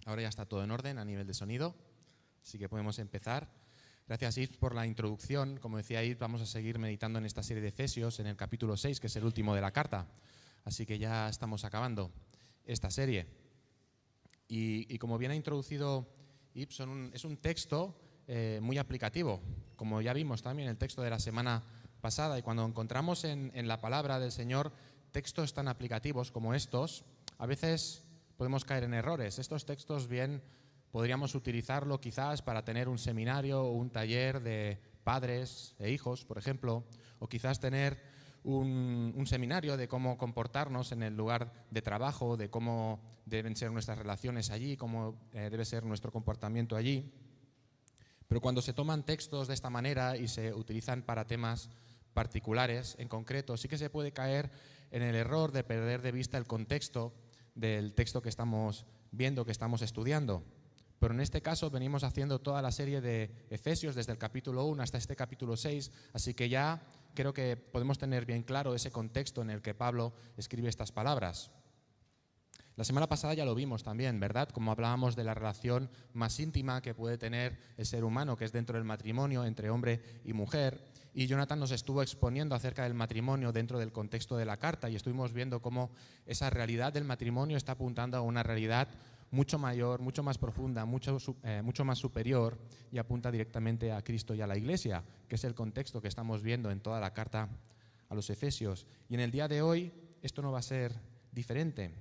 Ahora ya está todo en orden a nivel de sonido, así que podemos empezar. Gracias, Yves, por la introducción. Como decía Yves, vamos a seguir meditando en esta serie de Efesios, en el capítulo 6, que es el último de la carta. Así que ya estamos acabando esta serie. Y como bien ha introducido Yves, es un texto muy aplicativo. Como ya vimos también en el texto de la semana pasada, y cuando encontramos en la palabra del Señor textos tan aplicativos como estos, a veces podemos caer en errores. Estos textos bien podríamos utilizarlo quizás para tener un seminario o un taller de padres e hijos, por ejemplo, o quizás tener un seminario de cómo comportarnos en el lugar de trabajo, de cómo deben ser nuestras relaciones allí, cómo debe ser nuestro comportamiento allí. Pero cuando se toman textos de esta manera y se utilizan para temas particulares, en concreto, sí que se puede caer en el error de perder de vista el contexto del texto que estamos viendo, que estamos estudiando. Pero en este caso venimos haciendo toda la serie de Efesios desde el capítulo 1 hasta este capítulo 6, así que ya creo que podemos tener bien claro ese contexto en el que Pablo escribe estas palabras. La semana pasada ya lo vimos también, ¿verdad? Como hablábamos de la relación más íntima que puede tener el ser humano, que es dentro del matrimonio, entre hombre y mujer. Y Jonathan nos estuvo exponiendo acerca del matrimonio dentro del contexto de la carta y estuvimos viendo cómo esa realidad del matrimonio está apuntando a una realidad mucho mayor, mucho más profunda, mucho más superior, y apunta directamente a Cristo y a la Iglesia, que es el contexto que estamos viendo en toda la carta a los Efesios. Y en el día de hoy esto no va a ser diferente.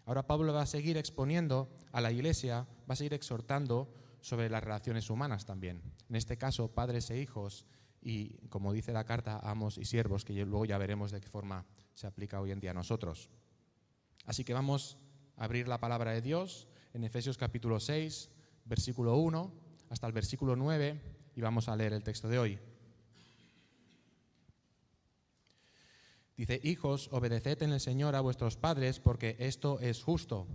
Ahora Pablo va a seguir exponiendo a la Iglesia, va a seguir exhortando sobre las relaciones humanas también. En este caso, padres e hijos, y como dice la carta, amos y siervos, que luego ya veremos de qué forma se aplica hoy en día a nosotros. Así que vamos a abrir la palabra de Dios en Efesios capítulo 6, versículo 1 hasta el versículo 9, y vamos a leer el texto de hoy. Dice: hijos, obedeced en el Señor a vuestros padres, porque esto es justo.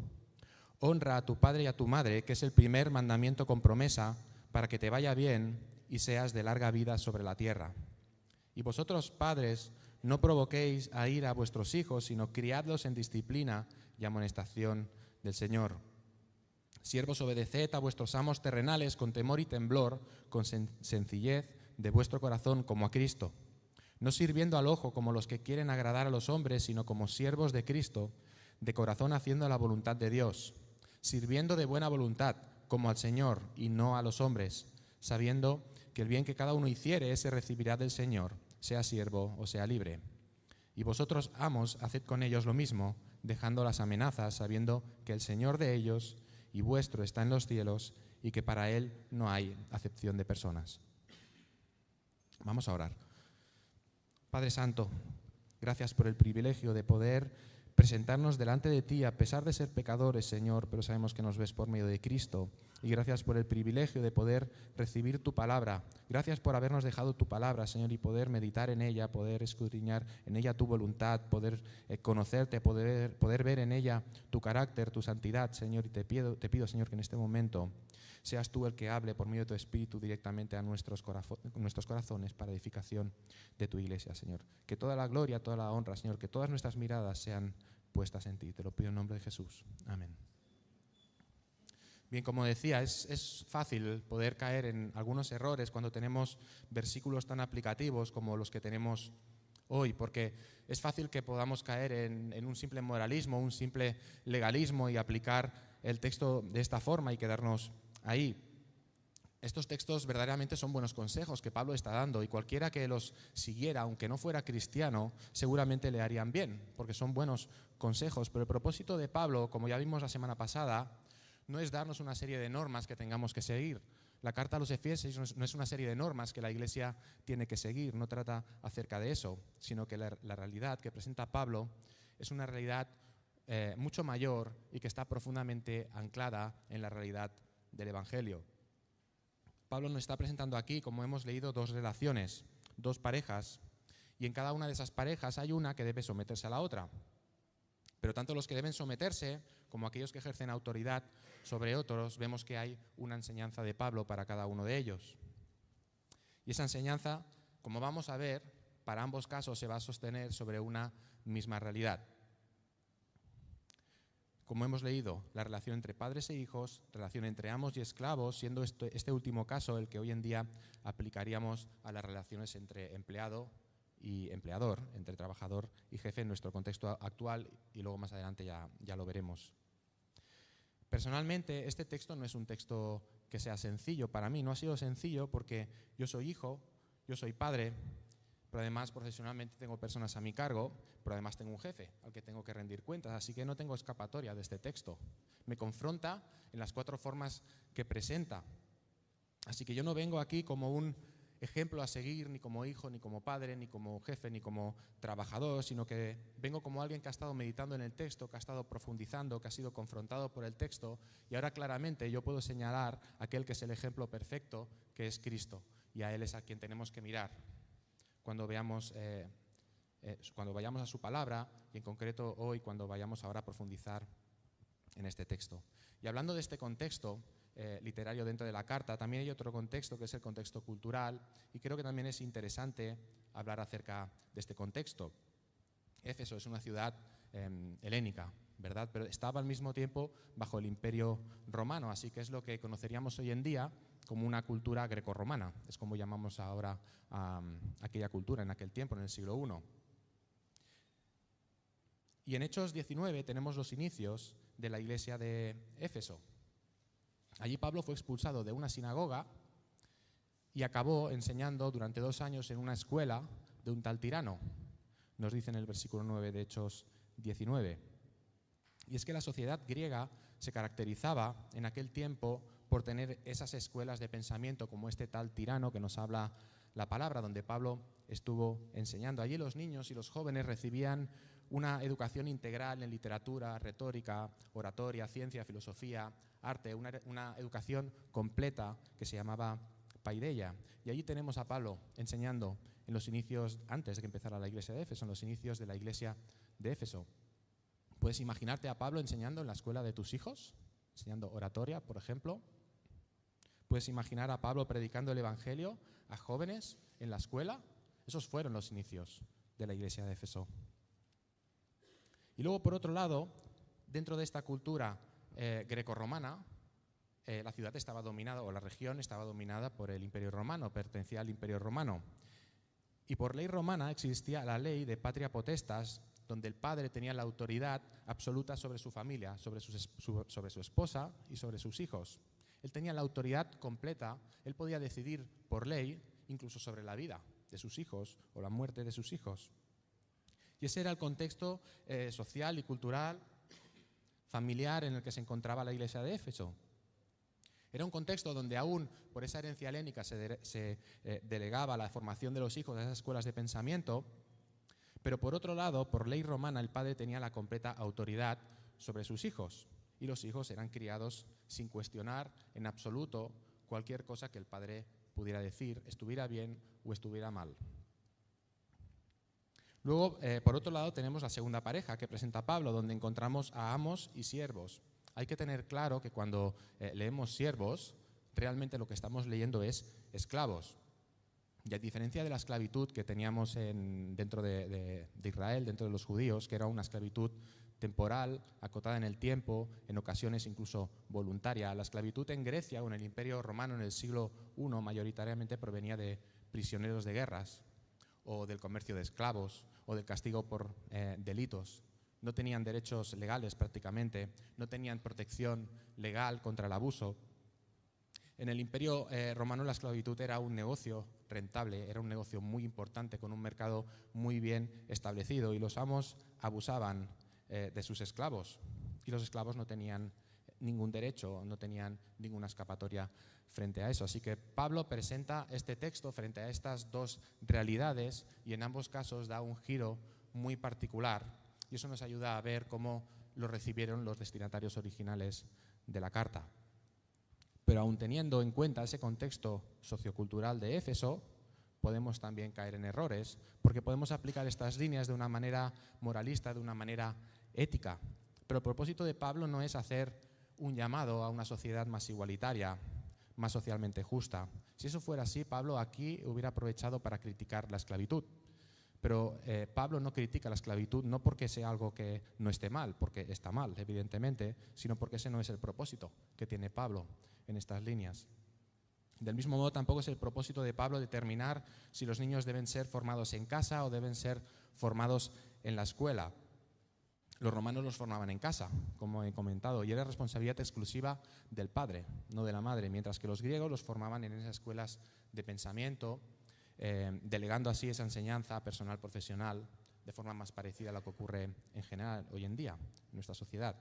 Honra a tu padre y a tu madre, que es el primer mandamiento con promesa, para que te vaya bien y seas de larga vida sobre la tierra. Y vosotros, padres, no provoquéis a ira a vuestros hijos, sino criadlos en disciplina y amonestación del Señor. Siervos, obedeced a vuestros amos terrenales con temor y temblor, con sencillez de vuestro corazón, como a Cristo, no sirviendo al ojo como los que quieren agradar a los hombres, sino como siervos de Cristo, de corazón haciendo la voluntad de Dios, sirviendo de buena voluntad, como al Señor y no a los hombres, sabiendo que el bien que cada uno hiciere, ese recibirá del Señor, sea siervo o sea libre. Y vosotros, amos, haced con ellos lo mismo, dejando las amenazas, sabiendo que el Señor de ellos y vuestro está en los cielos, y que para Él no hay acepción de personas. Vamos a orar. Padre Santo, gracias por el privilegio de poder presentarnos delante de ti, a pesar de ser pecadores, Señor, pero sabemos que nos ves por medio de Cristo. Y gracias por el privilegio de poder recibir tu palabra. Gracias por habernos dejado tu palabra, Señor, y poder meditar en ella, poder escudriñar en ella tu voluntad, poder conocerte, poder ver en ella tu carácter, tu santidad, Señor. Y te pido, Señor, que en este momento seas tú el que hable por medio de tu Espíritu directamente a nuestros corazones para edificación de tu Iglesia, Señor. Que toda la gloria, toda la honra, Señor, que todas nuestras miradas sean puestas en ti. Te lo pido en nombre de Jesús. Amén. Bien, como decía, es fácil poder caer en algunos errores cuando tenemos versículos tan aplicativos como los que tenemos hoy, porque es fácil que podamos caer en un simple moralismo, un simple legalismo y aplicar el texto de esta forma y quedarnos ahí. Estos textos verdaderamente son buenos consejos que Pablo está dando, y cualquiera que los siguiera, aunque no fuera cristiano, seguramente le harían bien, porque son buenos consejos. Pero el propósito de Pablo, como ya vimos la semana pasada, no es darnos una serie de normas que tengamos que seguir. La carta a los Efesios no es una serie de normas que la Iglesia tiene que seguir, no trata acerca de eso, sino que la realidad que presenta Pablo es una realidad mucho mayor y que está profundamente anclada en la realidad del Evangelio. Pablo nos está presentando aquí, como hemos leído, dos relaciones, dos parejas, y en cada una de esas parejas hay una que debe someterse a la otra. Pero tanto los que deben someterse como aquellos que ejercen autoridad sobre otros, vemos que hay una enseñanza de Pablo para cada uno de ellos. Y esa enseñanza, como vamos a ver, para ambos casos se va a sostener sobre una misma realidad. Como hemos leído, la relación entre padres e hijos, relación entre amos y esclavos, siendo este último caso el que hoy en día aplicaríamos a las relaciones entre empleado y empleador, entre trabajador y jefe en nuestro contexto actual, y luego más adelante ya lo veremos. Personalmente, este texto no es un texto que sea sencillo. Para mí no ha sido sencillo porque yo soy hijo, yo soy padre, pero además profesionalmente tengo personas a mi cargo, pero además tengo un jefe al que tengo que rendir cuentas, así que no tengo escapatoria de este texto. Me confronta en las 4 formas que presenta. Así que yo no vengo aquí como un ejemplo a seguir, ni como hijo, ni como padre, ni como jefe, ni como trabajador, sino que vengo como alguien que ha estado meditando en el texto, que ha estado profundizando, que ha sido confrontado por el texto, y ahora claramente yo puedo señalar aquel que es el ejemplo perfecto, que es Cristo, y a Él es a quien tenemos que mirar cuando vayamos a su palabra, y en concreto hoy cuando vayamos ahora a profundizar en este texto. Y hablando de este contexto literario dentro de la carta, también hay otro contexto que es el contexto cultural, y creo que también es interesante hablar acerca de este contexto. Éfeso es una ciudad helénica, ¿verdad? Pero estaba al mismo tiempo bajo el Imperio Romano, así que es lo que conoceríamos hoy en día como una cultura grecorromana. Es como llamamos ahora a aquella cultura en aquel tiempo, en el siglo I. Y en Hechos 19 tenemos los inicios de la iglesia de Éfeso. Allí Pablo fue expulsado de una sinagoga y acabó enseñando durante 2 años en una escuela de un tal Tirano. Nos dice en el versículo 9 de Hechos 19. Y es que la sociedad griega se caracterizaba en aquel tiempo por tener esas escuelas de pensamiento como este tal Tirano que nos habla la palabra, donde Pablo estuvo enseñando. Allí los niños y los jóvenes recibían una educación integral en literatura, retórica, oratoria, ciencia, filosofía, arte, una educación completa que se llamaba paideia. Y allí tenemos a Pablo enseñando en los inicios, antes de que empezara la iglesia de Éfeso, en los inicios de la iglesia de Éfeso. ¿Puedes imaginarte a Pablo enseñando en la escuela de tus hijos? Enseñando oratoria, por ejemplo. ¿Puedes imaginar a Pablo predicando el Evangelio a jóvenes en la escuela? Esos fueron los inicios de la iglesia de Éfeso. Y luego, por otro lado, dentro de esta cultura grecorromana, la ciudad estaba dominada, o la región estaba dominada por el Imperio Romano, pertenecía al Imperio Romano. Y por ley romana existía la ley de patria potestas, donde el padre tenía la autoridad absoluta sobre su familia, sobre su esposa y sobre sus hijos. Él tenía la autoridad completa, él podía decidir por ley incluso sobre la vida de sus hijos o la muerte de sus hijos. Y ese era el contexto social y cultural, familiar en el que se encontraba la iglesia de Éfeso. Era un contexto donde aún por esa herencia helénica se delegaba la formación de los hijos a esas escuelas de pensamiento, pero por otro lado, por ley romana, el padre tenía la completa autoridad sobre sus hijos, y los hijos eran criados sin cuestionar en absoluto cualquier cosa que el padre pudiera decir, estuviera bien o estuviera mal. Luego, por otro lado, tenemos la segunda pareja que presenta Pablo, donde encontramos a amos y siervos. Hay que tener claro que cuando leemos siervos, realmente lo que estamos leyendo es esclavos. Y a diferencia de la esclavitud que teníamos dentro de Israel, dentro de los judíos, que era una esclavitud temporal, acotada en el tiempo, en ocasiones incluso voluntaria, la esclavitud en Grecia o en el Imperio Romano en el siglo I mayoritariamente provenía de prisioneros de guerras o del comercio de esclavos o del castigo por delitos. No tenían derechos legales prácticamente, no tenían protección legal contra el abuso. En el Imperio Romano la esclavitud era un negocio rentable, era un negocio muy importante con un mercado muy bien establecido, y los amos abusaban de sus esclavos, y los esclavos no tenían ningún derecho, no tenían ninguna escapatoria frente a eso. Así que Pablo presenta este texto frente a estas dos realidades, y en ambos casos da un giro muy particular, y eso nos ayuda a ver cómo lo recibieron los destinatarios originales de la carta. Pero aun teniendo en cuenta ese contexto sociocultural de Éfeso, podemos también caer en errores, porque podemos aplicar estas líneas de una manera moralista, de una manera ética. Pero el propósito de Pablo no es hacer un llamado a una sociedad más igualitaria, más socialmente justa. Si eso fuera así, Pablo aquí hubiera aprovechado para criticar la esclavitud. Pero Pablo no critica la esclavitud no porque sea algo que no esté mal, porque está mal, evidentemente, sino porque ese no es el propósito que tiene Pablo en estas líneas. Del mismo modo, tampoco es el propósito de Pablo determinar si los niños deben ser formados en casa o deben ser formados en la escuela. Los romanos los formaban en casa, como he comentado, y era responsabilidad exclusiva del padre, no de la madre, mientras que los griegos los formaban en esas escuelas de pensamiento, delegando así esa enseñanza personal profesional de forma más parecida a lo que ocurre en general hoy en día en nuestra sociedad.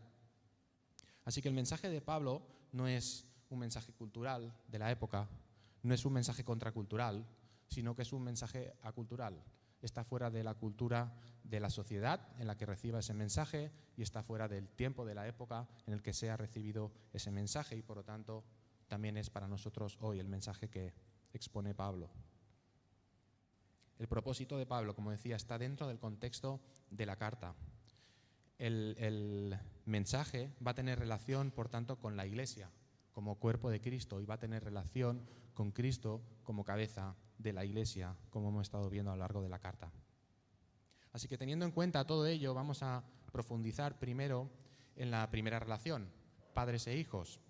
Así que el mensaje de Pablo no es un mensaje cultural de la época, no es un mensaje contracultural, sino que es un mensaje acultural. Está fuera de la cultura de la sociedad en la que reciba ese mensaje y está fuera del tiempo de la época en el que se ha recibido ese mensaje y por lo tanto también es para nosotros hoy el mensaje que expone Pablo. El propósito de Pablo, como decía, está dentro del contexto de la carta. El mensaje va a tener relación, por tanto, con la Iglesia como cuerpo de Cristo y va a tener relación con Cristo como cabeza de la Iglesia, como hemos estado viendo a lo largo de la carta. Así que teniendo en cuenta todo ello, vamos a profundizar primero en la primera relación, padres e hijos.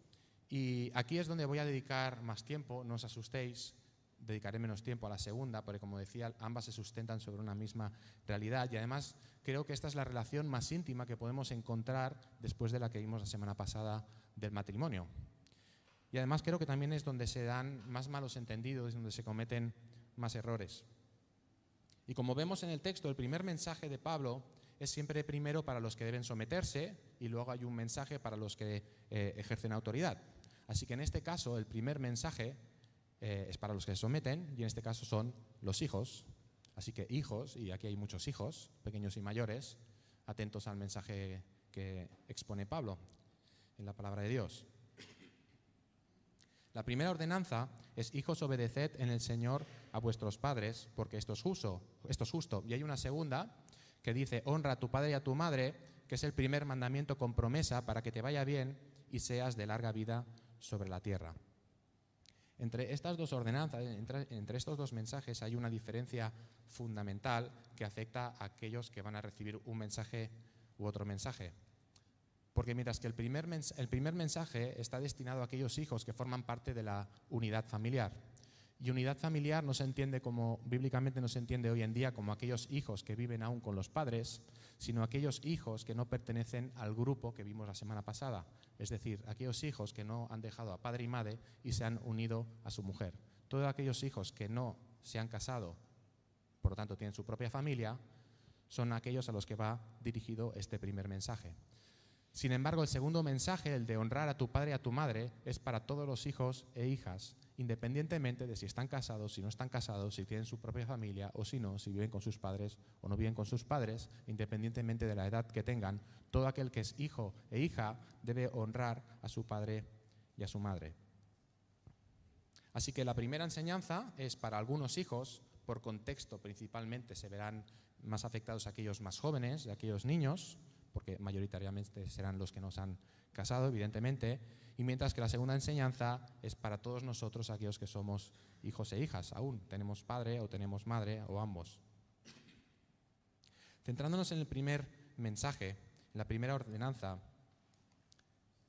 Y aquí es donde voy a dedicar más tiempo, no os asustéis, dedicaré menos tiempo a la segunda, porque como decía, ambas se sustentan sobre una misma realidad y además creo que esta es la relación más íntima que podemos encontrar después de la que vimos la semana pasada del matrimonio. Y además creo que también es donde se dan más malos entendidos, donde se cometen más errores. Y como vemos en el texto, el primer mensaje de Pablo es siempre primero para los que deben someterse y luego hay un mensaje para los que ejercen autoridad. Así que en este caso el primer mensaje es para los que se someten y en este caso son los hijos. Así que hijos, y aquí hay muchos hijos, pequeños y mayores, atentos al mensaje que expone Pablo en la palabra de Dios. La primera ordenanza es: hijos, obedeced en el Señor a vuestros padres, porque esto es justo. Y hay una segunda que dice: honra a tu padre y a tu madre, que es el primer mandamiento con promesa para que te vaya bien y seas de larga vida sobre la tierra. Entre estas dos ordenanzas, entre estos dos mensajes, hay una diferencia fundamental que afecta a aquellos que van a recibir un mensaje u otro mensaje. Porque mientras que el primer mensaje está destinado a aquellos hijos que forman parte de la unidad familiar. Y unidad familiar no se entiende como, bíblicamente no se entiende hoy en día como aquellos hijos que viven aún con los padres, sino aquellos hijos que no pertenecen al grupo que vimos la semana pasada. Es decir, aquellos hijos que no han dejado a padre y madre y se han unido a su mujer. Todos aquellos hijos que no se han casado, por lo tanto tienen su propia familia, son aquellos a los que va dirigido este primer mensaje. Sin embargo, el segundo mensaje, el de honrar a tu padre y a tu madre, es para todos los hijos e hijas, independientemente de si están casados, si no están casados, si tienen su propia familia o si no, si viven con sus padres o no viven con sus padres, independientemente de la edad que tengan, todo aquel que es hijo e hija debe honrar a su padre y a su madre. Así que la primera enseñanza es para algunos hijos, por contexto principalmente se verán más afectados aquellos más jóvenes y aquellos niños, porque mayoritariamente serán los que nos han casado, evidentemente, y mientras que la segunda enseñanza es para todos nosotros, aquellos que somos hijos e hijas, aún tenemos padre o tenemos madre o ambos. Centrándonos en el primer mensaje, en la primera ordenanza,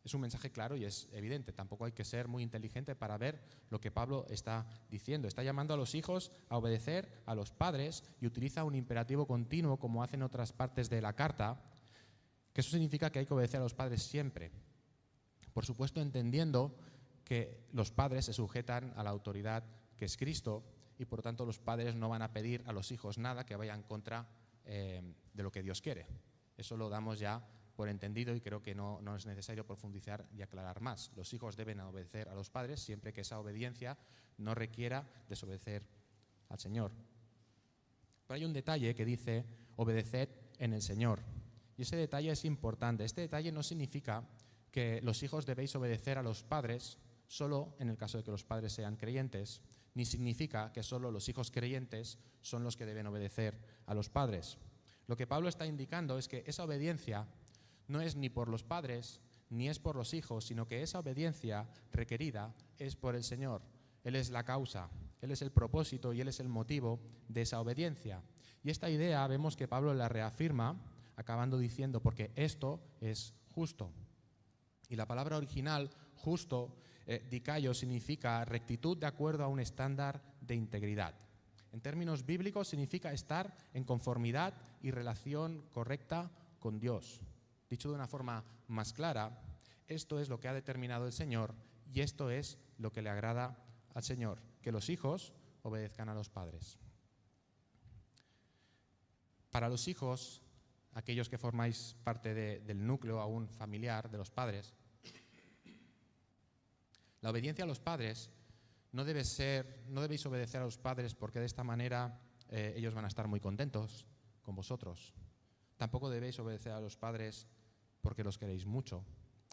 es un mensaje claro y es evidente, tampoco hay que ser muy inteligente para ver lo que Pablo está diciendo. Está llamando a los hijos a obedecer a los padres y utiliza un imperativo continuo como hacen otras partes de la carta, que eso significa que hay que obedecer a los padres siempre. Por supuesto, entendiendo que los padres se sujetan a la autoridad que es Cristo y por lo tanto los padres no van a pedir a los hijos nada que vaya en contra de lo que Dios quiere. Eso lo damos ya por entendido y creo que no es necesario profundizar y aclarar más. Los hijos deben obedecer a los padres siempre que esa obediencia no requiera desobedecer al Señor. Pero hay un detalle que dice: obedeced en el Señor. Y ese detalle es importante. Este detalle no significa que los hijos debéis obedecer a los padres solo en el caso de que los padres sean creyentes, ni significa que solo los hijos creyentes son los que deben obedecer a los padres. Lo que Pablo está indicando es que esa obediencia no es ni por los padres ni es por los hijos, sino que esa obediencia requerida es por el Señor. Él es la causa, Él es el propósito y Él es el motivo de esa obediencia. Y esta idea vemos que Pablo la reafirma, acabando diciendo, porque esto es justo. Y la palabra original, justo, dikaio, significa rectitud de acuerdo a un estándar de integridad. En términos bíblicos significa estar en conformidad y relación correcta con Dios. Dicho de una forma más clara, esto es lo que ha determinado el Señor y esto es lo que le agrada al Señor, que los hijos obedezcan a los padres. Para los hijos, aquellos que formáis parte del núcleo aún familiar de los padres, la obediencia a los padres no debéis obedecer a los padres porque de esta manera ellos van a estar muy contentos con vosotros. Tampoco debéis obedecer a los padres porque los queréis mucho.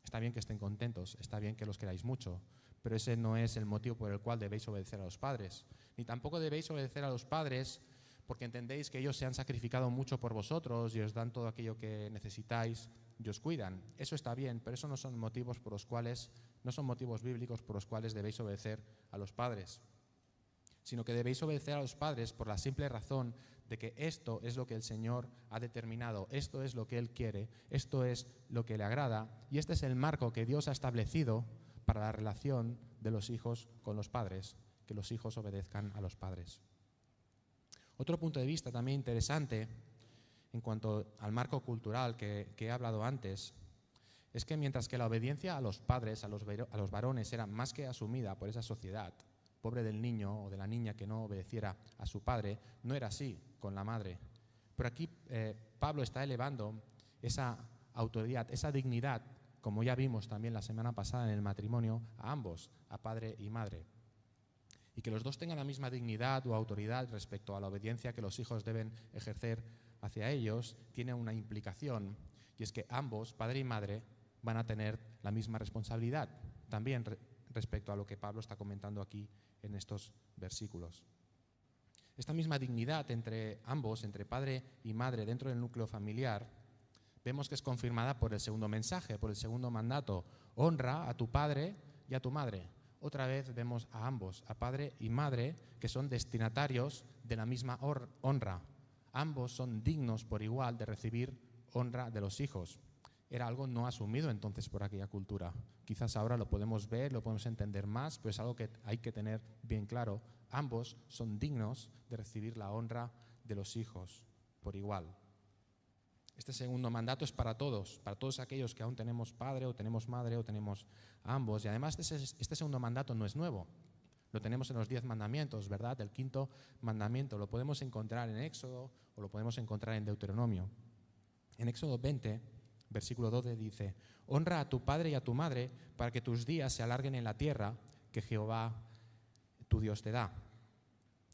Está bien que estén contentos, está bien que los queráis mucho, pero ese no es el motivo por el cual debéis obedecer a los padres. Ni tampoco debéis obedecer a los padres porque entendéis que ellos se han sacrificado mucho por vosotros y os dan todo aquello que necesitáis y os cuidan. Eso está bien, pero eso no son motivos bíblicos por los cuales debéis obedecer a los padres, sino que debéis obedecer a los padres por la simple razón de que esto es lo que el Señor ha determinado, esto es lo que Él quiere, esto es lo que le agrada y este es el marco que Dios ha establecido para la relación de los hijos con los padres, que los hijos obedezcan a los padres. Otro punto de vista también interesante en cuanto al marco cultural que he hablado antes es que mientras que la obediencia a los padres, a los varones, era más que asumida por esa sociedad, pobre del niño o de la niña que no obedeciera a su padre, no era así con la madre. Pero aquí Pablo está elevando esa autoridad, esa dignidad, como ya vimos también la semana pasada en el matrimonio, a ambos, a padre y madre. Y que los dos tengan la misma dignidad o autoridad respecto a la obediencia que los hijos deben ejercer hacia ellos, tiene una implicación, y es que ambos, padre y madre, van a tener la misma responsabilidad, también respecto a lo que Pablo está comentando aquí en estos versículos. Esta misma dignidad entre ambos, entre padre y madre, dentro del núcleo familiar, vemos que es confirmada por el segundo mensaje, por el segundo mandato: honra a tu padre y a tu madre. Otra vez vemos a ambos, a padre y madre, que son destinatarios de la misma honra. Ambos son dignos por igual de recibir honra de los hijos. Era algo no asumido entonces por aquella cultura. Quizás ahora lo podemos ver, lo podemos entender más, pero es algo que hay que tener bien claro. Ambos son dignos de recibir la honra de los hijos por igual. Este segundo mandato es para todos aquellos que aún tenemos padre o tenemos madre o tenemos a ambos. Y además este segundo mandato no es nuevo. Lo tenemos en los 10 mandamientos, ¿verdad? El quinto mandamiento lo podemos encontrar en Éxodo o lo podemos encontrar en Deuteronomio. En Éxodo 20, versículo 12 dice: honra a tu padre y a tu madre para que tus días se alarguen en la tierra que Jehová tu Dios te da.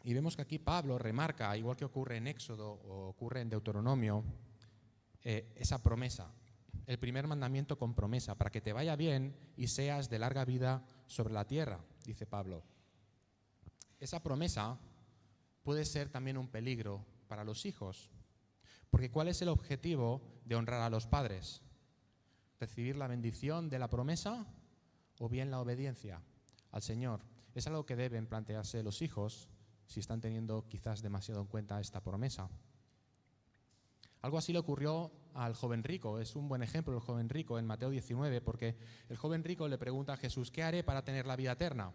Y vemos que aquí Pablo remarca, igual que ocurre en Éxodo o ocurre en Deuteronomio, esa promesa, el primer mandamiento con promesa, para que te vaya bien y seas de larga vida sobre la tierra, dice Pablo. Esa promesa puede ser también un peligro para los hijos, porque ¿cuál es el objetivo de honrar a los padres? ¿Recibir la bendición de la promesa o bien la obediencia al Señor? Es algo que deben plantearse los hijos si están teniendo quizás demasiado en cuenta esta promesa. Algo así le ocurrió al joven rico. Es un buen ejemplo el joven rico en Mateo 19, porque el joven rico le pregunta a Jesús: ¿qué haré para tener la vida eterna?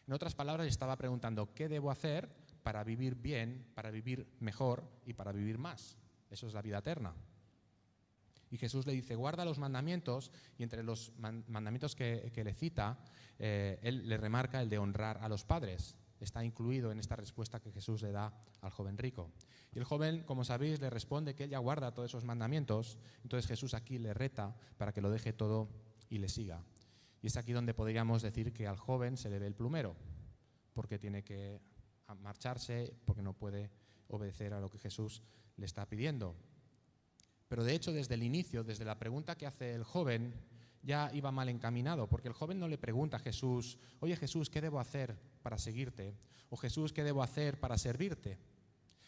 En otras palabras, estaba preguntando: ¿qué debo hacer para vivir bien, para vivir mejor y para vivir más? Eso es la vida eterna. Y Jesús le dice: guarda los mandamientos, y entre los mandamientos que le cita, él le remarca el de honrar a los padres. Está incluido en esta respuesta que Jesús le da al joven rico. Y el joven, como sabéis, le responde que él ya guarda todos esos mandamientos. Entonces Jesús aquí le reta para que lo deje todo y le siga. Y es aquí donde podríamos decir que al joven se le ve el plumero, porque tiene que marcharse, porque no puede obedecer a lo que Jesús le está pidiendo. Pero de hecho, desde el inicio, desde la pregunta que hace el joven, ya iba mal encaminado, porque el joven no le pregunta a Jesús: oye Jesús, ¿qué debo hacer para seguirte? O Jesús, ¿qué debo hacer para servirte?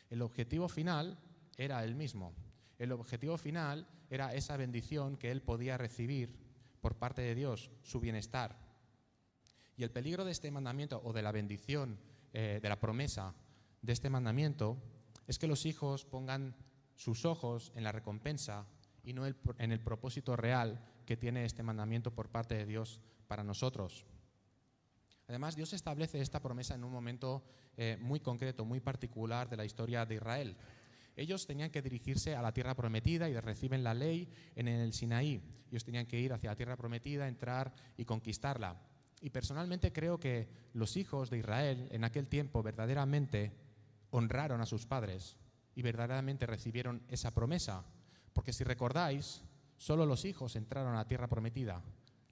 El objetivo final era el mismo. El objetivo final era esa bendición que él podía recibir por parte de Dios, su bienestar. Y el peligro de este mandamiento, o de la bendición, de la promesa de este mandamiento, es que los hijos pongan sus ojos en la recompensa y no en el propósito real que tiene este mandamiento por parte de Dios para nosotros. Además, Dios establece esta promesa en un momento muy concreto, muy particular de la historia de Israel. Ellos tenían que dirigirse a la tierra prometida y reciben la ley en el Sinaí. Ellos tenían que ir hacia la tierra prometida, entrar y conquistarla. Y personalmente creo que los hijos de Israel en aquel tiempo verdaderamente honraron a sus padres y verdaderamente recibieron esa promesa. Porque si recordáis, solo los hijos entraron a la tierra prometida.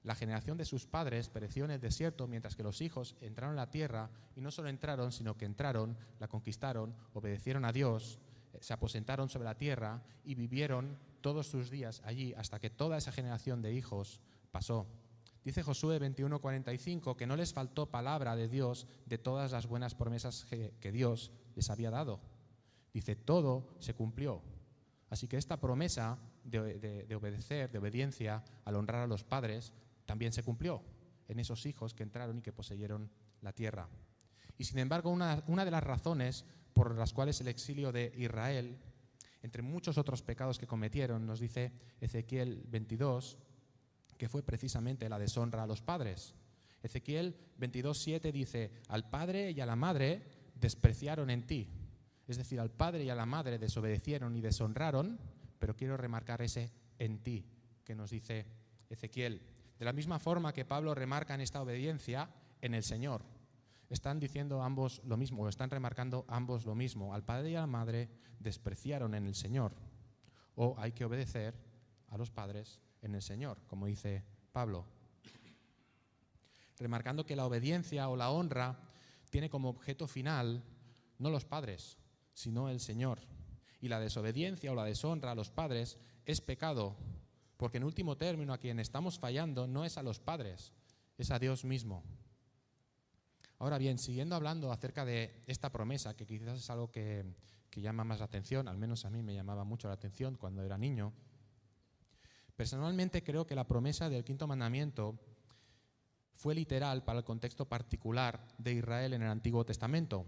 La generación de sus padres pereció en el desierto, mientras que los hijos entraron a la tierra y no solo entraron, sino que entraron, la conquistaron, obedecieron a Dios, se aposentaron sobre la tierra y vivieron todos sus días allí hasta que toda esa generación de hijos pasó. Dice Josué 21:45 que no les faltó palabra de Dios de todas las buenas promesas que Dios les había dado. Dice, todo se cumplió. Así que esta promesa de obedecer, de obediencia, al honrar a los padres, también se cumplió en esos hijos que entraron y que poseyeron la tierra. Y sin embargo, una de las razones por las cuales el exilio de Israel, entre muchos otros pecados que cometieron, nos dice Ezequiel 22, que fue precisamente la deshonra a los padres. Ezequiel 22:7 dice, al padre y a la madre despreciaron en ti. Es decir, al padre y a la madre desobedecieron y deshonraron, pero quiero remarcar ese en ti que nos dice Ezequiel. De la misma forma que Pablo remarca en esta obediencia en el Señor. Están diciendo ambos lo mismo, o están remarcando ambos lo mismo. Al padre y a la madre despreciaron en el Señor. O hay que obedecer a los padres en el Señor, como dice Pablo. Remarcando que la obediencia o la honra tiene como objeto final no los padres, sino el Señor. Y la desobediencia o la deshonra a los padres es pecado, porque en último término a quien estamos fallando no es a los padres, es a Dios mismo. Ahora bien, siguiendo hablando acerca de esta promesa, que quizás es algo que llama más la atención, al menos a mí me llamaba mucho la atención cuando era niño, personalmente creo que la promesa del quinto mandamiento fue literal para el contexto particular de Israel en el Antiguo Testamento,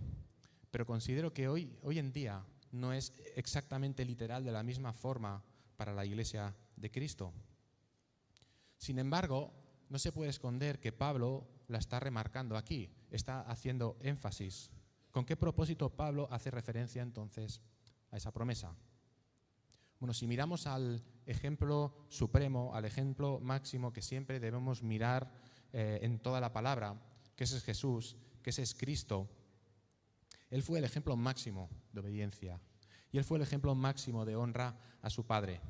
pero considero que hoy en día no es exactamente literal de la misma forma para la Iglesia de Cristo. Sin embargo, no se puede esconder que Pablo la está remarcando aquí, está haciendo énfasis. ¿Con qué propósito Pablo hace referencia entonces a esa promesa? Bueno, si miramos al ejemplo supremo, al ejemplo máximo que siempre debemos mirar en toda la palabra, que ese es Jesús, que ese es Cristo, Él fue el ejemplo máximo de obediencia y Él fue el ejemplo máximo de honra a su Padre.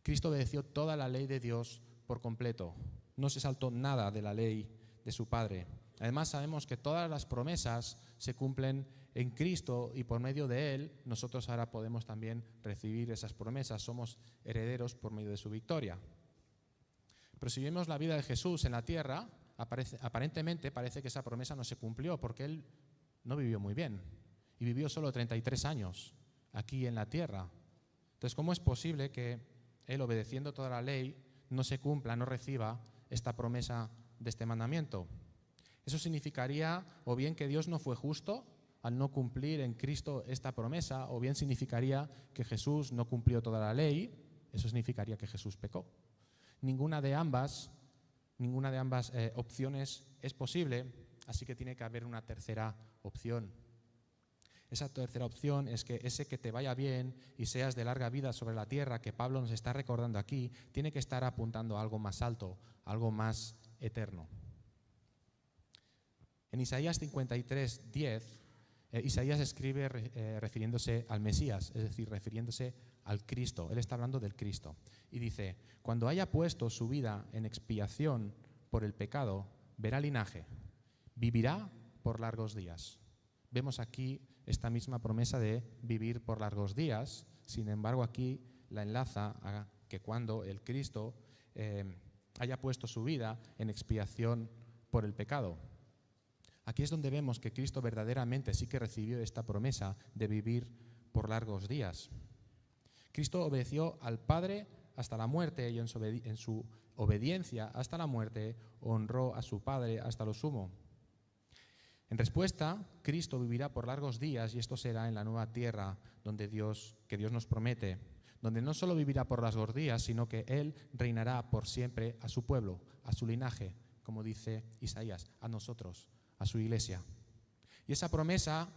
Cristo obedeció toda la ley de Dios por completo, no se saltó nada de la ley de su Padre. Además sabemos que todas las promesas se cumplen en Cristo y por medio de Él nosotros ahora podemos también recibir esas promesas, somos herederos por medio de su victoria. Pero si vemos la vida de Jesús en la tierra, aparentemente parece que esa promesa no se cumplió porque Él no vivió muy bien y vivió solo 33 años aquí en la tierra. Entonces, ¿cómo es posible que Él, obedeciendo toda la ley, no se cumpla, no reciba esta promesa de este mandamiento? Eso significaría o bien que Dios no fue justo al no cumplir en Cristo esta promesa, o bien significaría que Jesús no cumplió toda la ley, eso significaría que Jesús pecó. Ninguna de ambas opciones es posible, así que tiene que haber una tercera opción. Esa tercera opción es que ese que te vaya bien y seas de larga vida sobre la tierra, que Pablo nos está recordando aquí, tiene que estar apuntando a algo más alto, algo más eterno. En Isaías 53:10, Isaías escribe refiriéndose al Mesías, es decir, refiriéndose al Cristo. Él está hablando del Cristo. Y dice, cuando haya puesto su vida en expiación por el pecado, verá linaje, vivirá por largos días. Vemos aquí esta misma promesa de vivir por largos días, sin embargo aquí la enlaza a que cuando el Cristo haya puesto su vida en expiación por el pecado. Aquí es donde vemos que Cristo verdaderamente sí que recibió esta promesa de vivir por largos días. Cristo obedeció al Padre hasta la muerte y en su obediencia hasta la muerte honró a su Padre hasta lo sumo. En respuesta, Cristo vivirá por largos días y esto será en la nueva tierra que Dios nos promete, donde no solo vivirá por largos días, sino que Él reinará por siempre a su pueblo, a su linaje, como dice Isaías, a nosotros, a su iglesia. Y esa promesa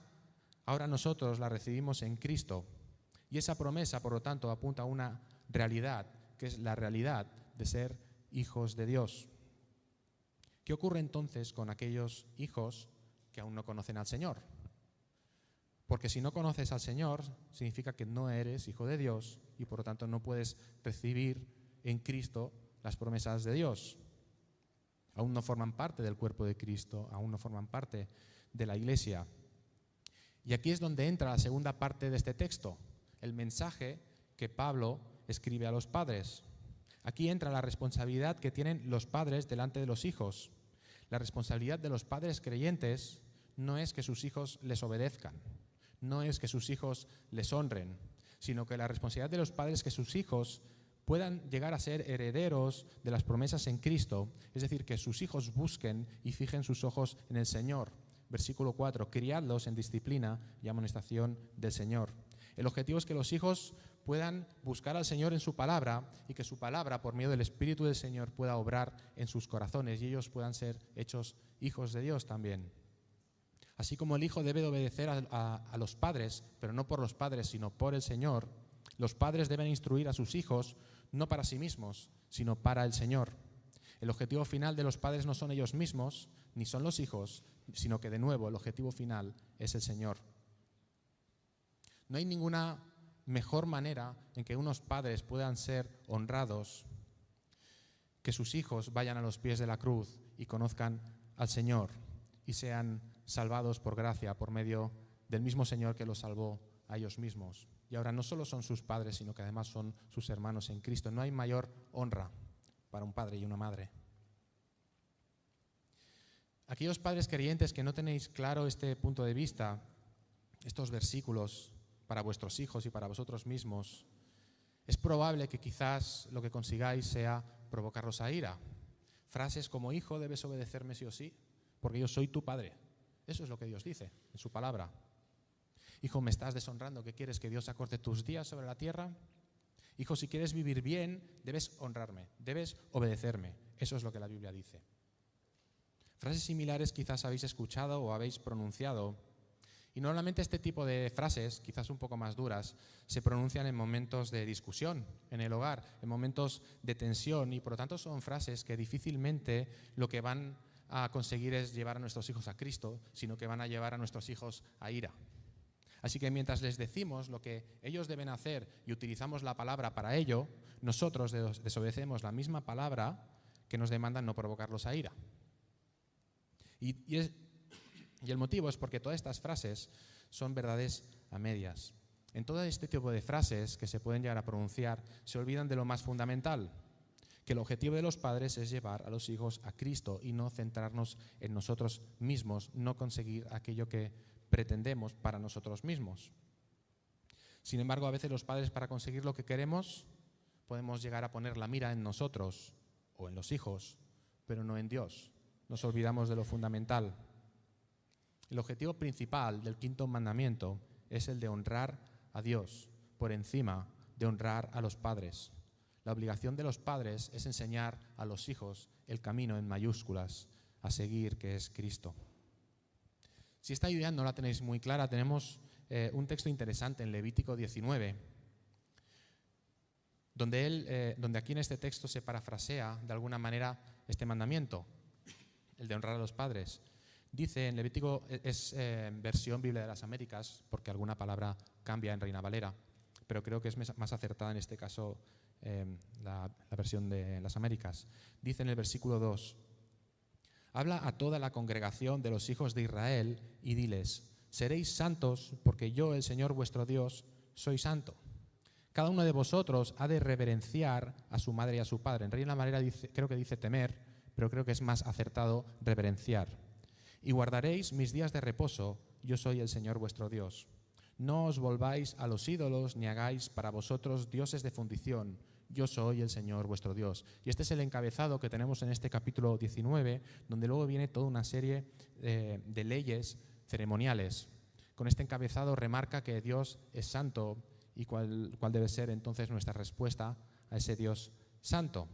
ahora nosotros la recibimos en Cristo. Y esa promesa, por lo tanto, apunta a una realidad, que es la realidad de ser hijos de Dios. ¿Qué ocurre entonces con aquellos hijos que aún no conocen al Señor? Porque si no conoces al Señor, significa que no eres hijo de Dios y por lo tanto no puedes recibir en Cristo las promesas de Dios. Aún no forman parte del cuerpo de Cristo, aún no forman parte de la iglesia. Y aquí es donde entra la segunda parte de este texto, el mensaje que Pablo escribe a los padres. Aquí entra la responsabilidad que tienen los padres delante de los hijos. La responsabilidad de los padres creyentes no es que sus hijos les obedezcan, no es que sus hijos les honren, sino que la responsabilidad de los padres es que sus hijos puedan llegar a ser herederos de las promesas en Cristo, es decir, que sus hijos busquen y fijen sus ojos en el Señor. Versículo 4, criadlos en disciplina y amonestación del Señor. El objetivo es que los hijos puedan buscar al Señor en su palabra y que su palabra, por medio del Espíritu del Señor, pueda obrar en sus corazones y ellos puedan ser hechos hijos de Dios también. Así como el hijo debe de obedecer a los padres, pero no por los padres, sino por el Señor, los padres deben instruir a sus hijos no para sí mismos, sino para el Señor. El objetivo final de los padres no son ellos mismos, ni son los hijos, sino que de nuevo el objetivo final es el Señor. No hay ninguna mejor manera en que unos padres puedan ser honrados que sus hijos vayan a los pies de la cruz y conozcan al Señor y sean salvados por gracia, por medio del mismo Señor que los salvó a ellos mismos. Y ahora no solo son sus padres, sino que además son sus hermanos en Cristo. No hay mayor honra para un padre y una madre. Aquellos padres creyentes que no tenéis claro este punto de vista, estos versículos para vuestros hijos y para vosotros mismos, es probable que quizás lo que consigáis sea provocarlos a ira. Frases como: hijo, debes obedecerme sí o sí, porque yo soy tu padre. Eso es lo que Dios dice en su palabra. Hijo, me estás deshonrando, ¿qué quieres? ¿Que Dios acorte tus días sobre la tierra? Hijo, si quieres vivir bien, debes honrarme, debes obedecerme. Eso es lo que la Biblia dice. Frases similares quizás habéis escuchado o habéis pronunciado. Y normalmente este tipo de frases, quizás un poco más duras, se pronuncian en momentos de discusión en el hogar, en momentos de tensión, y por lo tanto son frases que difícilmente lo que van a conseguir es llevar a nuestros hijos a Cristo, sino que van a llevar a nuestros hijos a ira. Así que mientras les decimos lo que ellos deben hacer y utilizamos la palabra para ello, nosotros desobedecemos la misma palabra que nos demanda no provocarlos a ira. Y el motivo es porque todas estas frases son verdades a medias. En todo este tipo de frases que se pueden llegar a pronunciar, se olvidan de lo más fundamental, que el objetivo de los padres es llevar a los hijos a Cristo y no centrarnos en nosotros mismos, no conseguir aquello que pretendemos para nosotros mismos. Sin embargo, a veces los padres, para conseguir lo que queremos, podemos llegar a poner la mira en nosotros o en los hijos, pero no en Dios. Nos olvidamos de lo fundamental. El objetivo principal del quinto mandamiento es el de honrar a Dios por encima de honrar a los padres. La obligación de los padres es enseñar a los hijos el camino en mayúsculas a seguir, que es Cristo. Si esta idea no la tenéis muy clara, tenemos un texto interesante en Levítico 19, donde aquí en este texto se parafrasea de alguna manera este mandamiento, el de honrar a los padres. Dice en Levítico, es versión Biblia de las Américas, porque alguna palabra cambia en Reina Valera, pero creo que es más acertada en este caso la versión de las Américas. Dice en el versículo 2: habla a toda la congregación de los hijos de Israel y diles: seréis santos porque yo, el Señor vuestro Dios, soy santo. Cada uno de vosotros ha de reverenciar a su madre y a su padre. En Reina Valera creo que dice temer, pero creo que es más acertado reverenciar. Y guardaréis mis días de reposo, yo soy el Señor vuestro Dios. No os volváis a los ídolos ni hagáis para vosotros dioses de fundición. yo soy el Señor vuestro Dios. Y este es el encabezado que tenemos en este capítulo 19, donde luego viene toda una serie de leyes ceremoniales. Con este encabezado remarca que Dios es santo y cuál debe ser entonces nuestra respuesta a ese Dios santo.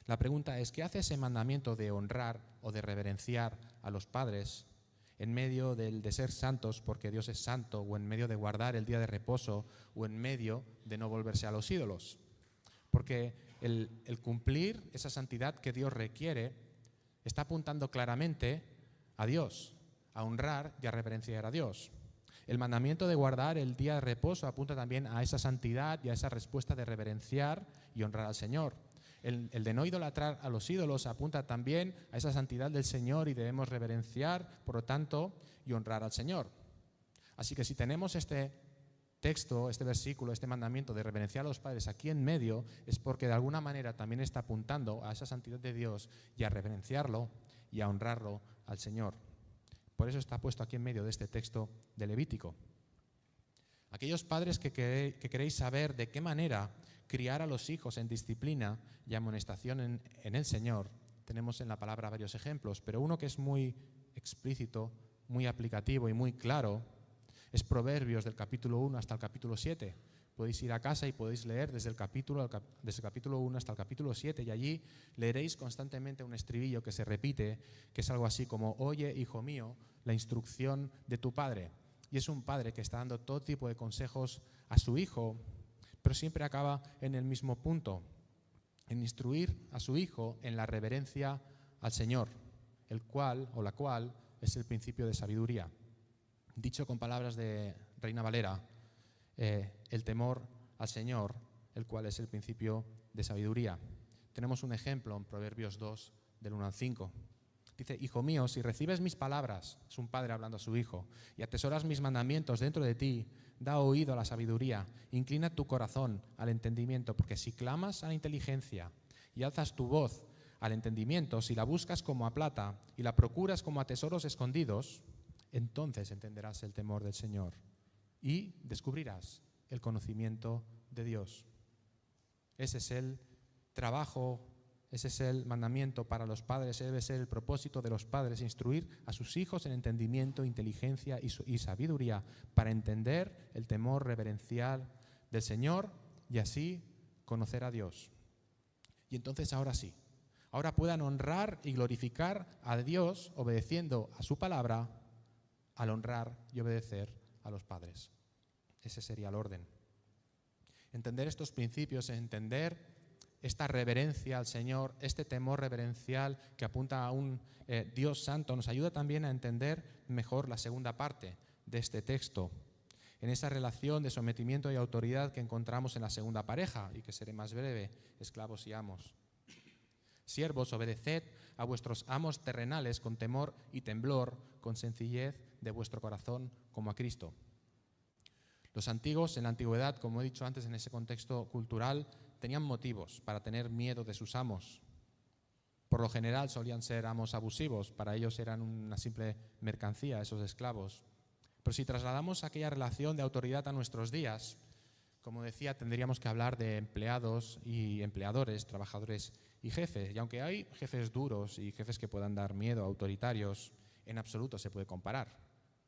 La pregunta es, ¿qué hace ese mandamiento de honrar o de reverenciar a los padres en medio de ser santos porque Dios es santo, o en medio de guardar el día de reposo, o en medio de no volverse a los ídolos? Porque el cumplir esa santidad que Dios requiere está apuntando claramente a Dios, a honrar y a reverenciar a Dios. El mandamiento de guardar el día de reposo apunta también a esa santidad y a esa respuesta de reverenciar y honrar al Señor. El de no idolatrar a los ídolos apunta también a esa santidad del Señor y debemos reverenciar, por lo tanto, y honrar al Señor. Así que si tenemos este texto, este versículo, este mandamiento de reverenciar a los padres aquí en medio, es porque de alguna manera también está apuntando a esa santidad de Dios y a reverenciarlo y a honrarlo al Señor. Por eso está puesto aquí en medio de este texto de Levítico. Aquellos padres que queréis saber de qué manera criar a los hijos en disciplina y amonestación en el Señor, tenemos en la palabra varios ejemplos, pero uno que es muy explícito, muy aplicativo y muy claro es Proverbios del capítulo 1 hasta el capítulo 7. Podéis ir a casa y podéis leer desde el capítulo 1 hasta el capítulo 7 y allí leeréis constantemente un estribillo que se repite, que es algo así como: oye, hijo mío, la instrucción de tu padre. Y es un padre que está dando todo tipo de consejos a su hijo, pero siempre acaba en el mismo punto, en instruir a su hijo en la reverencia al Señor, el cual o la cual es el principio de sabiduría. Dicho con palabras de Reina Valera, el temor al Señor, el cual es el principio de sabiduría. Tenemos un ejemplo en Proverbios 2, del 1 al 5. Dice: hijo mío, si recibes mis palabras, es un padre hablando a su hijo, y atesoras mis mandamientos dentro de ti, da oído a la sabiduría, inclina tu corazón al entendimiento, porque si clamas a la inteligencia y alzas tu voz al entendimiento, si la buscas como a plata y la procuras como a tesoros escondidos, entonces entenderás el temor del Señor y descubrirás el conocimiento de Dios. Ese es el trabajo, ese es el mandamiento para los padres, ese debe ser el propósito de los padres: instruir a sus hijos en entendimiento, inteligencia y sabiduría para entender el temor reverencial del Señor y así conocer a Dios. Y entonces ahora sí, ahora puedan honrar y glorificar a Dios obedeciendo a su palabra, al honrar y obedecer a los padres. Ese sería el orden. Entender estos principios, entender esta reverencia al Señor, este temor reverencial que apunta a un Dios santo, nos ayuda también a entender mejor la segunda parte de este texto, en esa relación de sometimiento y autoridad que encontramos en la segunda pareja, y que seré más breve: esclavos y amos. Siervos, obedeced a vuestros amos terrenales con temor y temblor, con sencillez de vuestro corazón, como a Cristo. Los antiguos, en la antigüedad, como he dicho antes, en ese contexto cultural, tenían motivos para tener miedo de sus amos. Por lo general solían ser amos abusivos, para ellos eran una simple mercancía esos esclavos. Pero si trasladamos aquella relación de autoridad a nuestros días, como decía, tendríamos que hablar de empleados y empleadores, trabajadores y jefes. Y aunque hay jefes duros y jefes que puedan dar miedo, autoritarios, en absoluto se puede comparar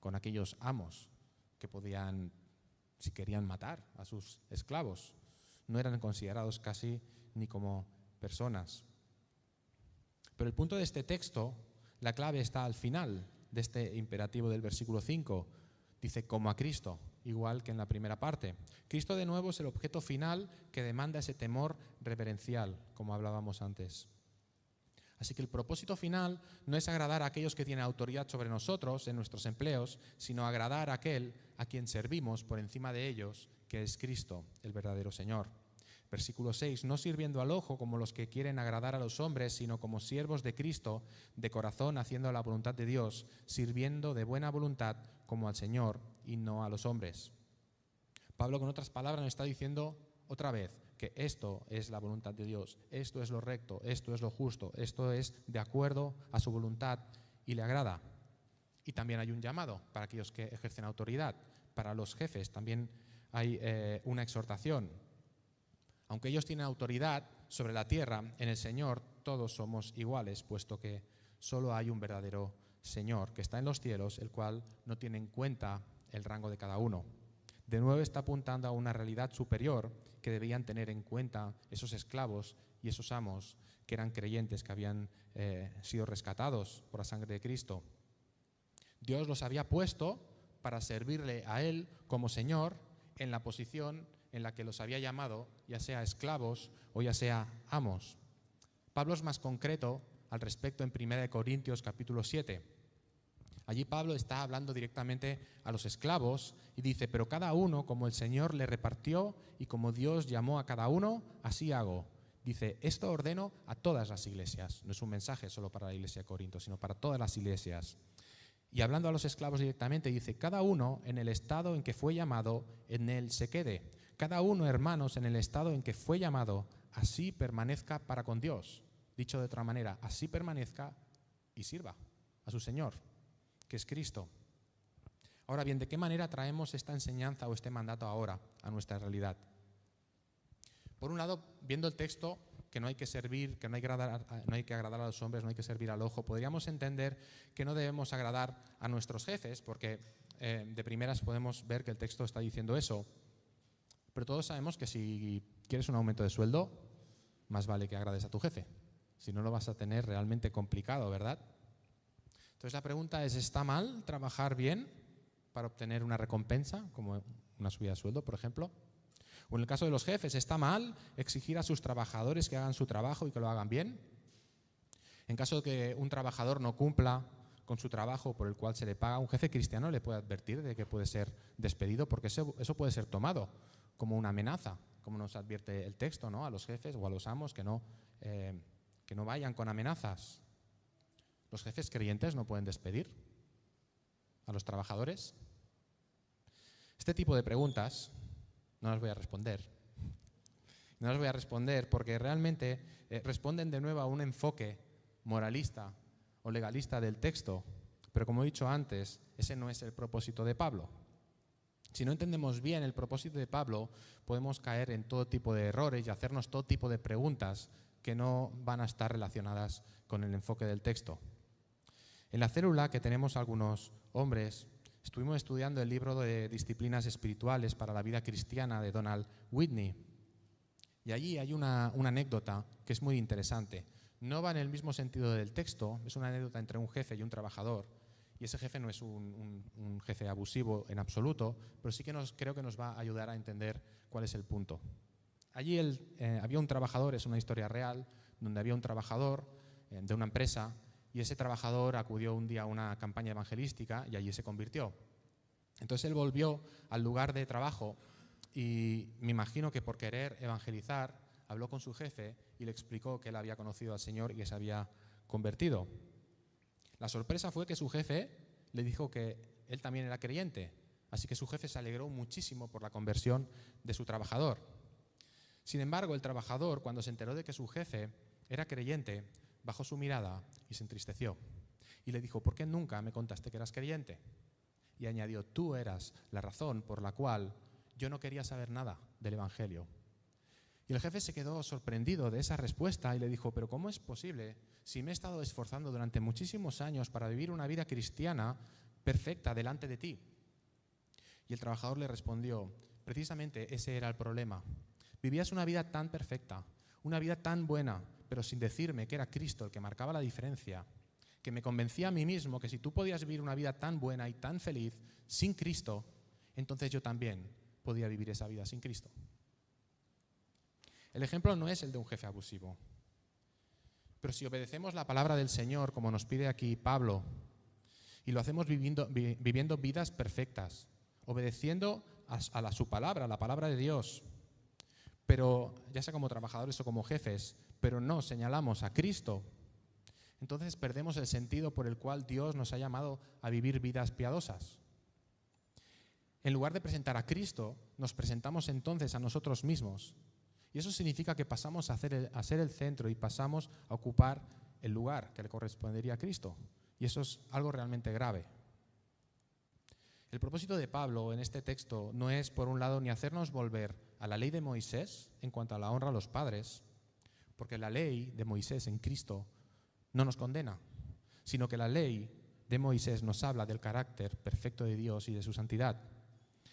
con aquellos amos que podían, si querían, matar a sus esclavos. No eran considerados casi ni como personas. Pero el punto de este texto, la clave está al final de este imperativo del versículo 5. Dice: como a Cristo, igual que en la primera parte. Cristo de nuevo es el objeto final que demanda ese temor reverencial, como hablábamos antes. Así que el propósito final no es agradar a aquellos que tienen autoridad sobre nosotros en nuestros empleos, sino agradar a aquel a quien servimos por encima de ellos, que es Cristo, el verdadero Señor. Versículo 6, no sirviendo al ojo como los que quieren agradar a los hombres, sino como siervos de Cristo, de corazón haciendo la voluntad de Dios, sirviendo de buena voluntad como al Señor y no a los hombres. Pablo, con otras palabras, nos está diciendo otra vez que esto es la voluntad de Dios, esto es lo recto, esto es lo justo, esto es de acuerdo a su voluntad y le agrada. Y también hay un llamado para aquellos que ejercen autoridad. Para los jefes también hay una exhortación. Aunque ellos tienen autoridad sobre la tierra, en el Señor todos somos iguales, puesto que solo hay un verdadero Señor que está en los cielos, el cual no tiene en cuenta el rango de cada uno. De nuevo está apuntando a una realidad superior que debían tener en cuenta esos esclavos y esos amos que eran creyentes, que habían sido rescatados por la sangre de Cristo. Dios los había puesto para servirle a Él como Señor en la posición en la que los había llamado, ya sea esclavos o ya sea amos. Pablo es más concreto al respecto en 1 Corintios capítulo 7. Allí Pablo está hablando directamente a los esclavos y dice: pero cada uno como el Señor le repartió y como Dios llamó a cada uno, así hago. Dice: esto ordeno a todas las iglesias. No es un mensaje solo para la iglesia de Corinto, sino para todas las iglesias. Y hablando a los esclavos directamente, dice: cada uno en el estado en que fue llamado, en él se quede. Cada uno, hermanos, en el estado en que fue llamado, así permanezca para con Dios. Dicho de otra manera, así permanezca y sirva a su Señor, que es Cristo. Ahora bien, ¿de qué manera traemos esta enseñanza o este mandato ahora a nuestra realidad? Por un lado, viendo el texto, que no hay que servir, que no hay que agradar a los hombres, no hay que servir al ojo, podríamos entender que no debemos agradar a nuestros jefes, porque de primeras podemos ver que el texto está diciendo eso. Pero todos sabemos que si quieres un aumento de sueldo, más vale que agrades a tu jefe. Si no, lo vas a tener realmente complicado, ¿verdad? Entonces la pregunta es: ¿está mal trabajar bien para obtener una recompensa, como una subida de sueldo, por ejemplo? O en el caso de los jefes, ¿está mal exigir a sus trabajadores que hagan su trabajo y que lo hagan bien? En caso de que un trabajador no cumpla con su trabajo por el cual se le paga, un jefe cristiano le puede advertir de que puede ser despedido, porque eso puede ser tomado como una amenaza, como nos advierte el texto, ¿no? A los jefes o a los amos que no vayan con amenazas. ¿Los jefes creyentes no pueden despedir a los trabajadores? Este tipo de preguntas no las voy a responder. No las voy a responder porque realmente responden de nuevo a un enfoque moralista o legalista del texto. Pero como he dicho antes, ese no es el propósito de Pablo. Si no entendemos bien el propósito de Pablo, podemos caer en todo tipo de errores y hacernos todo tipo de preguntas que no van a estar relacionadas con el enfoque del texto. En la célula, que tenemos algunos hombres, estuvimos estudiando el libro de Disciplinas Espirituales para la Vida Cristiana de Donald Whitney. Y allí hay una anécdota que es muy interesante. No va en el mismo sentido del texto, es una anécdota entre un jefe y un trabajador. Y ese jefe no es un jefe abusivo en absoluto, pero sí que creo que nos va a ayudar a entender cuál es el punto. Allí había un trabajador, es una historia real, donde había un trabajador de una empresa, y ese trabajador acudió un día a una campaña evangelística y allí se convirtió. Entonces él volvió al lugar de trabajo y me imagino que por querer evangelizar habló con su jefe y le explicó que él había conocido al Señor y que se había convertido. La sorpresa fue que su jefe le dijo que él también era creyente, así que su jefe se alegró muchísimo por la conversión de su trabajador. Sin embargo, el trabajador, cuando se enteró de que su jefe era creyente, bajó su mirada y se entristeció. Y le dijo: ¿por qué nunca me contaste que eras creyente? Y añadió: tú eras la razón por la cual yo no quería saber nada del Evangelio. Y el jefe se quedó sorprendido de esa respuesta y le dijo: ¿pero cómo es posible si me he estado esforzando durante muchísimos años para vivir una vida cristiana perfecta delante de ti? Y el trabajador le respondió: precisamente ese era el problema. Vivías una vida tan perfecta, una vida tan buena, pero sin decirme que era Cristo el que marcaba la diferencia, que me convencía a mí mismo que si tú podías vivir una vida tan buena y tan feliz sin Cristo, entonces yo también podía vivir esa vida sin Cristo. El ejemplo no es el de un jefe abusivo, pero si obedecemos la palabra del Señor, como nos pide aquí Pablo, y lo hacemos viviendo vidas perfectas, obedeciendo a su palabra, a la palabra de Dios, pero ya sea como trabajadores o como jefes, pero no señalamos a Cristo, entonces perdemos el sentido por el cual Dios nos ha llamado a vivir vidas piadosas. En lugar de presentar a Cristo, nos presentamos entonces a nosotros mismos. Y eso significa que pasamos a ser el centro y pasamos a ocupar el lugar que le correspondería a Cristo. Y eso es algo realmente grave. El propósito de Pablo en este texto no es, por un lado, ni hacernos volver a la ley de Moisés en cuanto a la honra a los padres, porque la ley de Moisés en Cristo no nos condena, sino que la ley de Moisés nos habla del carácter perfecto de Dios y de su santidad.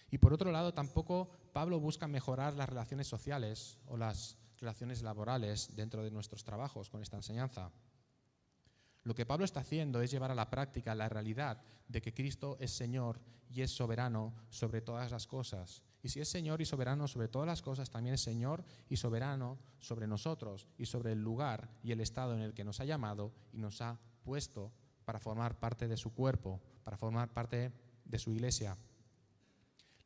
Y por otro lado, tampoco Pablo busca mejorar las relaciones sociales o las relaciones laborales dentro de nuestros trabajos con esta enseñanza. Lo que Pablo está haciendo es llevar a la práctica la realidad de que Cristo es Señor y es soberano sobre todas las cosas. Y si es Señor y soberano sobre todas las cosas, también es Señor y soberano sobre nosotros y sobre el lugar y el estado en el que nos ha llamado y nos ha puesto para formar parte de su cuerpo, para formar parte de su iglesia.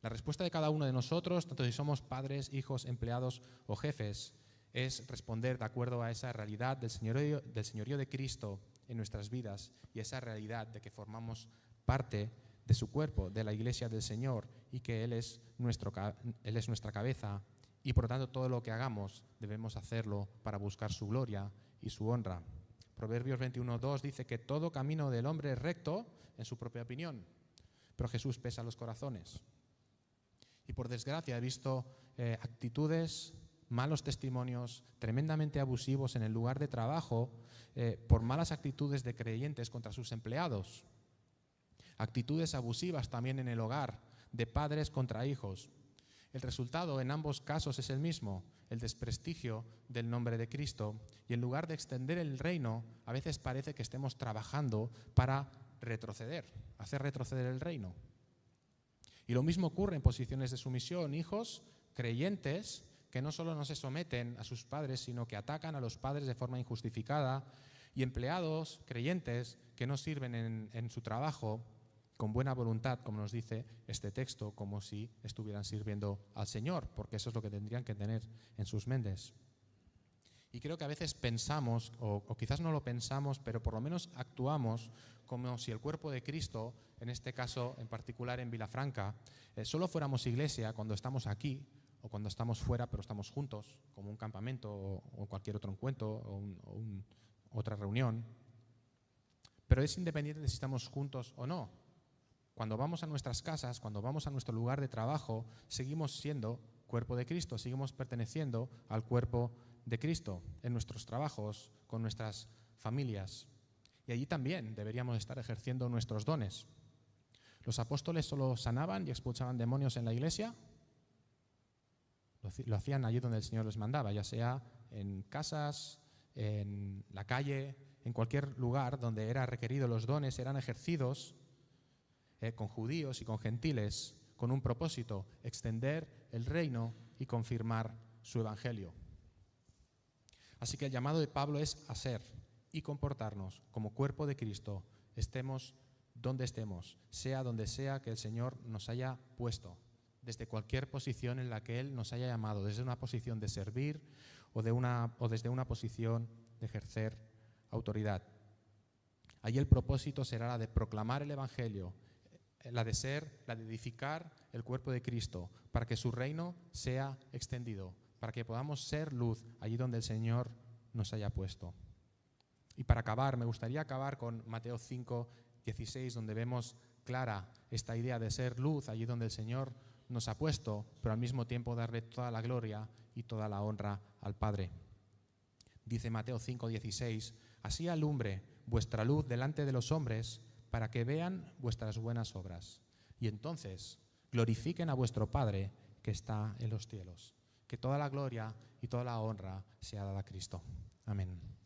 La respuesta de cada uno de nosotros, tanto si somos padres, hijos, empleados o jefes, es responder de acuerdo a esa realidad del señorío de Cristo en nuestras vidas y esa realidad de que formamos parte de su cuerpo, de la iglesia del Señor, y que Él es nuestra cabeza, y por lo tanto todo lo que hagamos debemos hacerlo para buscar su gloria y su honra. Proverbios 21:2 dice que todo camino del hombre es recto en su propia opinión, pero Jesús pesa los corazones. Y por desgracia he visto actitudes, malos testimonios tremendamente abusivos en el lugar de trabajo por malas actitudes de creyentes contra sus empleados. Actitudes abusivas también en el hogar, de padres contra hijos. El resultado en ambos casos es el mismo, el desprestigio del nombre de Cristo. Y en lugar de extender el reino, a veces parece que estemos trabajando para hacer retroceder el reino. Y lo mismo ocurre en posiciones de sumisión, hijos creyentes que no solo no se someten a sus padres, sino que atacan a los padres de forma injustificada, y empleados creyentes que no sirven en su trabajo con buena voluntad, como nos dice este texto, como si estuvieran sirviendo al Señor, porque eso es lo que tendrían que tener en sus mentes. Y creo que a veces pensamos, o quizás no lo pensamos, pero por lo menos actuamos como si el cuerpo de Cristo, en este caso en particular en Vilafranca, solo fuéramos iglesia cuando estamos aquí o cuando estamos fuera, pero estamos juntos, como un campamento o cualquier otro encuentro o otra reunión. Pero es independiente de si estamos juntos o no. Cuando vamos a nuestras casas, cuando vamos a nuestro lugar de trabajo, seguimos siendo cuerpo de Cristo, seguimos perteneciendo al cuerpo de Cristo en nuestros trabajos, con nuestras familias. Y allí también deberíamos estar ejerciendo nuestros dones. ¿Los apóstoles solo sanaban y expulsaban demonios en la iglesia? Lo hacían allí donde el Señor les mandaba, ya sea en casas, en la calle, en cualquier lugar donde era requerido. Los dones eran ejercidos con judíos y con gentiles, con un propósito: extender el reino y confirmar su evangelio. Así que el llamado de Pablo es a ser y comportarnos como cuerpo de Cristo, estemos donde estemos, sea donde sea que el Señor nos haya puesto, desde cualquier posición en la que Él nos haya llamado, desde una posición de servir o desde una posición de ejercer autoridad. Allí el propósito será la de proclamar el evangelio, la de edificar el cuerpo de Cristo, para que su reino sea extendido, para que podamos ser luz allí donde el Señor nos haya puesto. Y para acabar, me gustaría acabar con Mateo 5:16, donde vemos clara esta idea de ser luz allí donde el Señor nos ha puesto, pero al mismo tiempo darle toda la gloria y toda la honra al Padre. Dice Mateo 5:16, así alumbre vuestra luz delante de los hombres, para que vean vuestras buenas obras, y entonces glorifiquen a vuestro Padre que está en los cielos. Que toda la gloria y toda la honra sea dada a Cristo. Amén.